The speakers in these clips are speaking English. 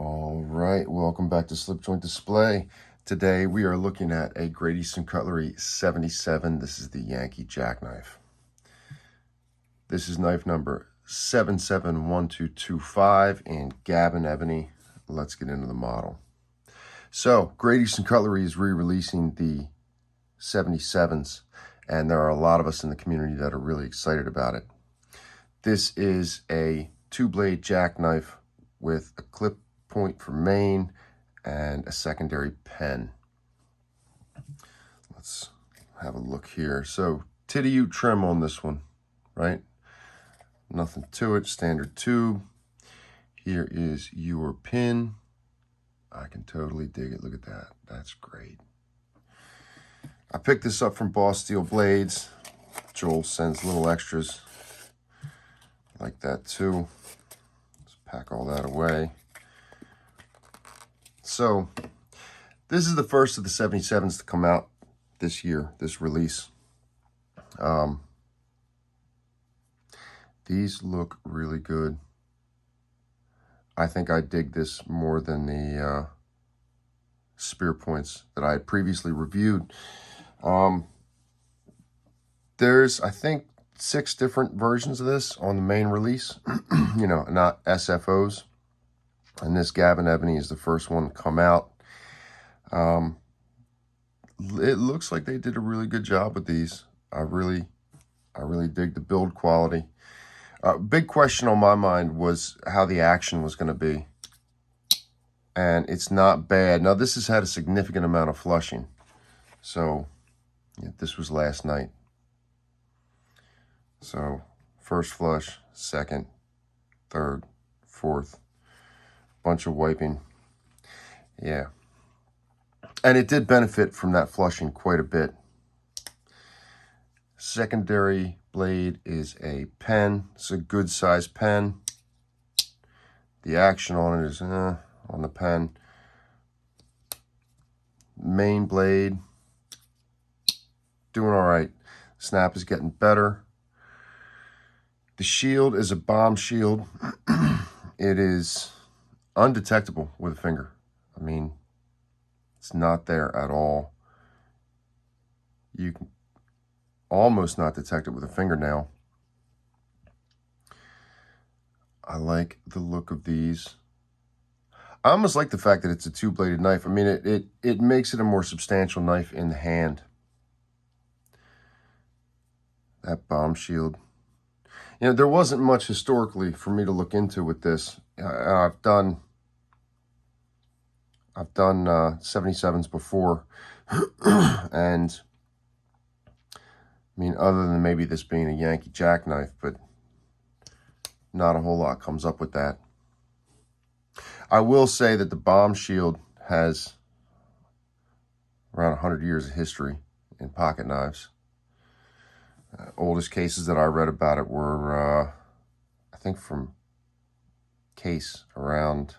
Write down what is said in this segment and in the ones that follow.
All right, welcome back to Slip Joint Display. Today we are looking at a Great Eastern Cutlery 77. This is the Yankee Jackknife. This is knife number 771225 in Gabon Ebony. Let's get into the model. So, Great Eastern Cutlery is re-releasing the 77s, and there are a lot of us in the community that are really excited about it. This is a two-blade jackknife with a clip point for main and a secondary pen. Let's have a look here. So Titty-Ute trim on this one, right? Nothing to it, standard tube. Here is your pin. I can totally dig it. Look at that. That's great. I picked this up from Boss Steel Blades. Joel sends little extras like that too. Let's pack all that away. So this is the first of the 77s to come out this year, this release. These look really good. I think I dig this more than the spear points that I had previously reviewed. There's, I think, 6 different versions of this on the main release, you know, not SFOs. And this Gabon Ebony is the first one to come out. It looks like they did a really good job with these. I really dig the build quality. Big question on my mind was how the action was going to be. And it's not bad. Now, this has had a significant amount of flushing. So, yeah, this was last night. So, first flush, second, third, fourth. Bunch of wiping. Yeah. And it did benefit from that flushing quite a bit. Secondary blade is a pen. It's a good size pen. The action on it is on the pen. Main blade, doing all right. Snap is getting better. The shield is a bomb shield. It is undetectable with a finger. I mean, it's not there at all. You can almost not detect it with a fingernail. I like the look of these. I almost like the fact that it's a two-bladed knife. I mean, it makes it a more substantial knife in the hand. That bomb shield. You know, there wasn't much historically for me to look into with this. I've done 77s before, and I mean, other than maybe this being a Yankee Jackknife, but not a whole lot comes up with that. I will say that the bomb shield has around 100 years of history in pocket knives. Oldest cases that I read about it were, I think, from Case around,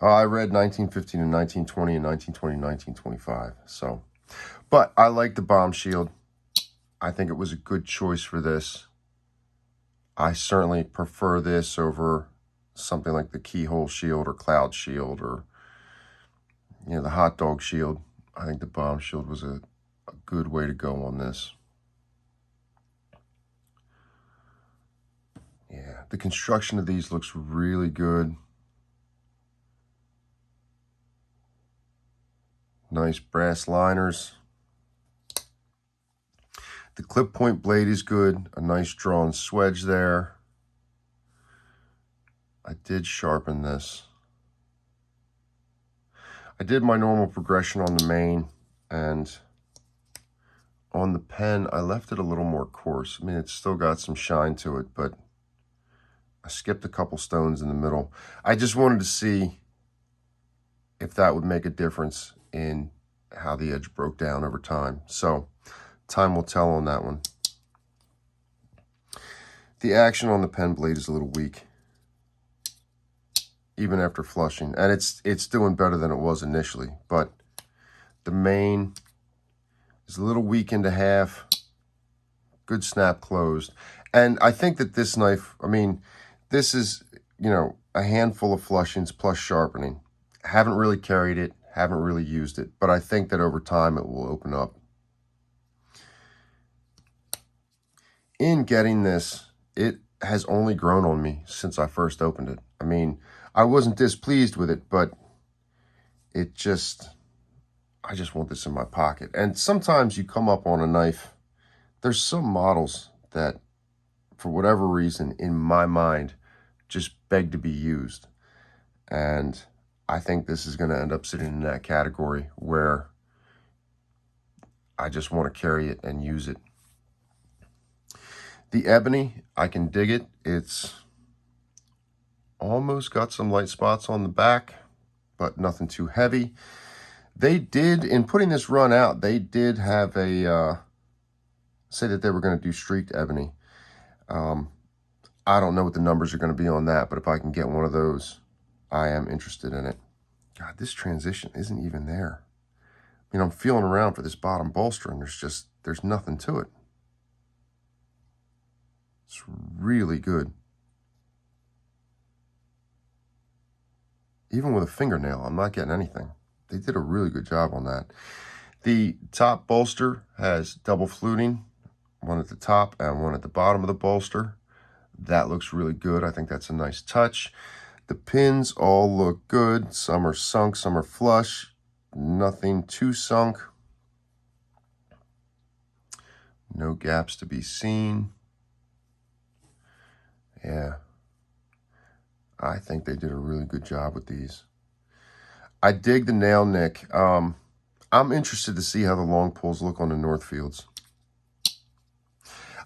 I read 1915 and 1920 and 1920 and 1925. So, but I like the bomb shield. I think it was a good choice for this. I certainly prefer this over something like the keyhole shield or cloud shield or, you know, the hot dog shield. I think the bomb shield was a good way to go on this. Yeah, the construction of these looks really good. Nice brass liners. The clip point blade is good. A nice drawn swedge there. I did sharpen this. I did my normal progression on the main, and on the pen, I left it a little more coarse. I mean, it's still got some shine to it, but I skipped a couple stones in the middle. I just wanted to see if that would make a difference in how the edge broke down over time. So, time will tell on that one. The action on the pen blade is a little weak, even after flushing. And it's doing better than it was initially. But the main is a little weak into half. Good snap closed. And I think that this knife, I mean, this is, you know, a handful of flushings plus sharpening. Haven't really carried it, haven't really used it, but I think that over time it will open up. In getting this, it has only grown on me since I first opened it. I mean, I wasn't displeased with it, but I just want this in my pocket. And sometimes you come up on a knife, there's some models that, for whatever reason, in my mind, just beg to be used. And I think this is going to end up sitting in that category where I just want to carry it and use it. The ebony, I can dig it. It's almost got some light spots on the back, but nothing too heavy. They did, in putting this run out, they did have a, say that they were going to do streaked ebony. I don't know what the numbers are going to be on that, but if I can get one of those, I am interested in it. God, this transition isn't even there. I mean, I'm feeling around for this bottom bolster, and there's nothing to it. It's really good. Even with a fingernail, I'm not getting anything. They did a really good job on that. The top bolster has double fluting, one at the top and one at the bottom of the bolster. That looks really good. I think that's a nice touch. The pins all look good. Some are sunk, some are flush. Nothing too sunk. No gaps to be seen. Yeah. I think they did a really good job with these. I dig the nail nick. I'm interested to see how the long pulls look on the Northfields.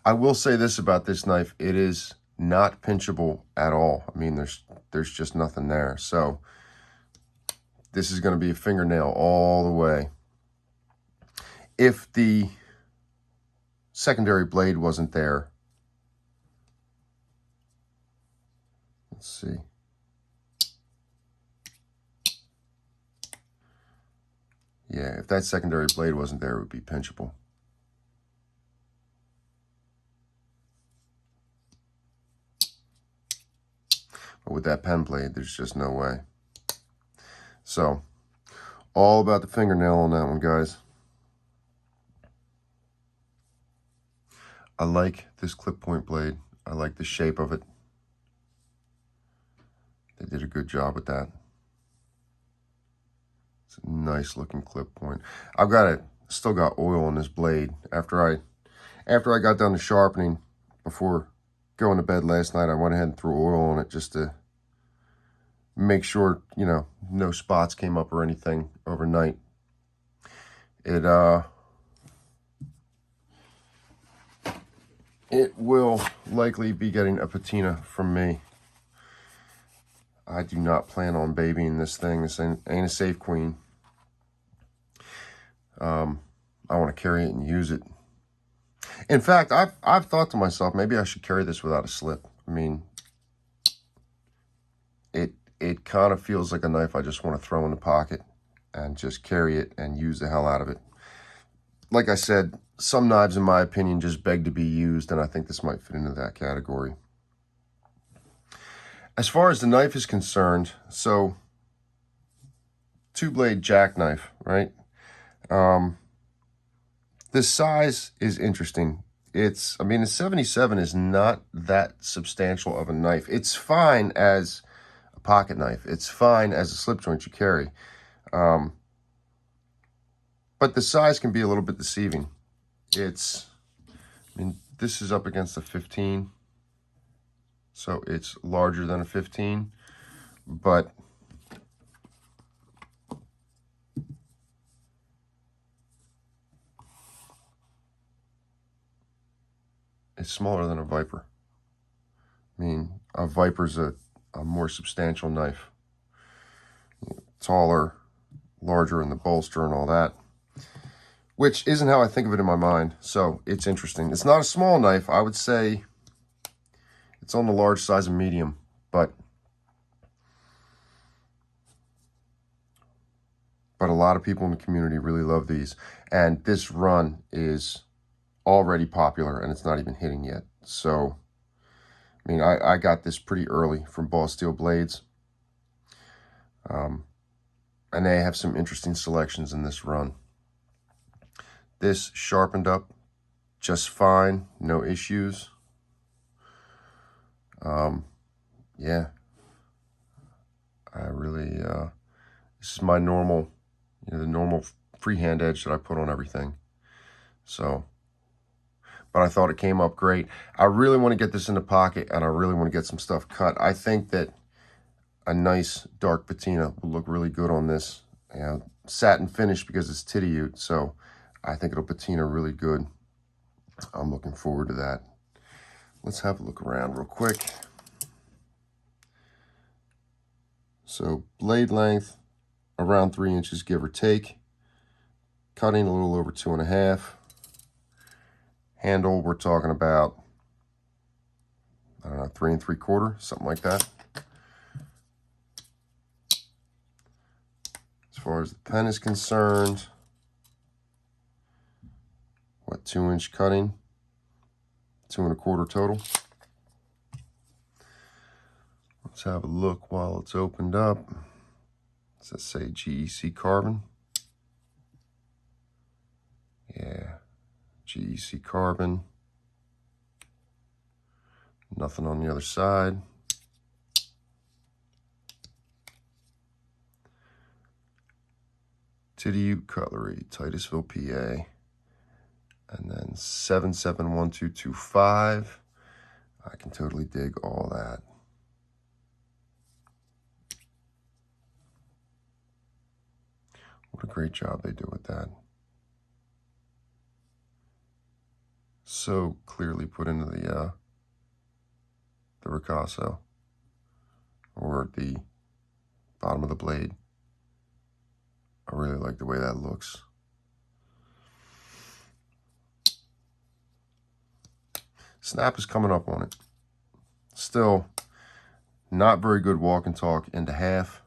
I will say this about this knife. It is not pinchable at all. I mean, there's just nothing there. So this is going to be a fingernail all the way. If the secondary blade wasn't there, let's see. Yeah, if that secondary blade wasn't there, it would be pinchable. But with that pen blade, there's just no way. So, all about the fingernail on that one, guys. I like this clip point blade. I like the shape of it. They did a good job with that. It's a nice looking clip point. I've got it, still got oil on this blade. After I got done the sharpening, before going to bed last night, I went ahead and threw oil on it just to make sure, you know, no spots came up or anything overnight. It will likely be getting a patina from me. I do not plan on babying this thing. This ain't a safe queen. I want to carry it and use it. In fact, I've thought to myself, maybe I should carry this without a slip. I mean, it kind of feels like a knife I just want to throw in the pocket and just carry it and use the hell out of it. Like I said, some knives, in my opinion, just beg to be used, and I think this might fit into that category. As far as the knife is concerned, so two-blade jackknife, right? This size is interesting. I mean, a 77 is not that substantial of a knife. It's fine as a pocket knife. It's fine as a slip joint you carry. But the size can be a little bit deceiving. I mean, this is up against a 15. So it's larger than a 15, but it's smaller than a Viper. I mean, a Viper's a more substantial knife. Taller, larger in the bolster and all that, which isn't how I think of it in my mind. So it's interesting. It's not a small knife. I would say it's on the large size of medium, but a lot of people in the community really love these. And this run is already popular and it's not even hitting yet. So I mean, I got this pretty early from Boss Steel Blades. And they have some interesting selections in this run. This sharpened up just fine, no issues. Yeah, I really, this is my normal, the normal freehand edge that I put on everything. So, but I thought it came up great. I really want to get this in the pocket, and I really want to get some stuff cut. I think that a nice dark patina will look really good on this. Satin finish because it's titty-ute, so I think it'll patina really good. I'm looking forward to that. Let's have a look around real quick. So blade length around 3 inches, give or take. Cutting a little over 2.5. Handle, we're talking about, I don't know, 3 3/4, something like that. As far as the pen is concerned, what, 2-inch cutting, 2 1/4 total. Let's have a look while it's opened up. Does that say GEC carbon? Yeah, GEC carbon. Nothing on the other side. Titty-ute Cutlery, Titusville, PA. And then 771225. I can totally dig all that. What a great job they do with that. So clearly put into the ricasso, or the bottom of the blade. I really like the way that looks. Snap is coming up on it. Still not very good walk and talk into half,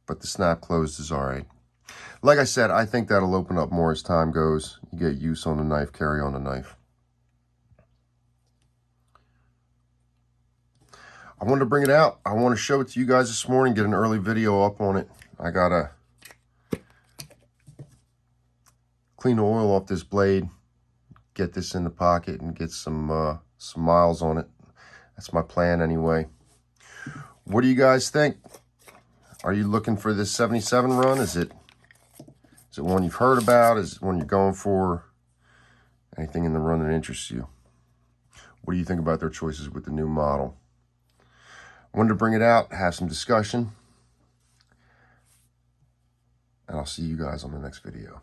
but the snap closed is all right. Like I said, I think that'll open up more as time goes. You get use on the knife, carry on the knife. I wanted to bring it out. I want to show it to you guys this morning, get an early video up on it. I gotta clean the oil off this blade, get this in the pocket, and get some miles on it. That's my plan anyway. What do you guys think? Are you looking for this 77 run? Is it one you've heard about? Is it one you're going for? Anything in the run that interests you? What do you think about their choices with the new model? I wanted to bring it out, have some discussion, and I'll see you guys on the next video.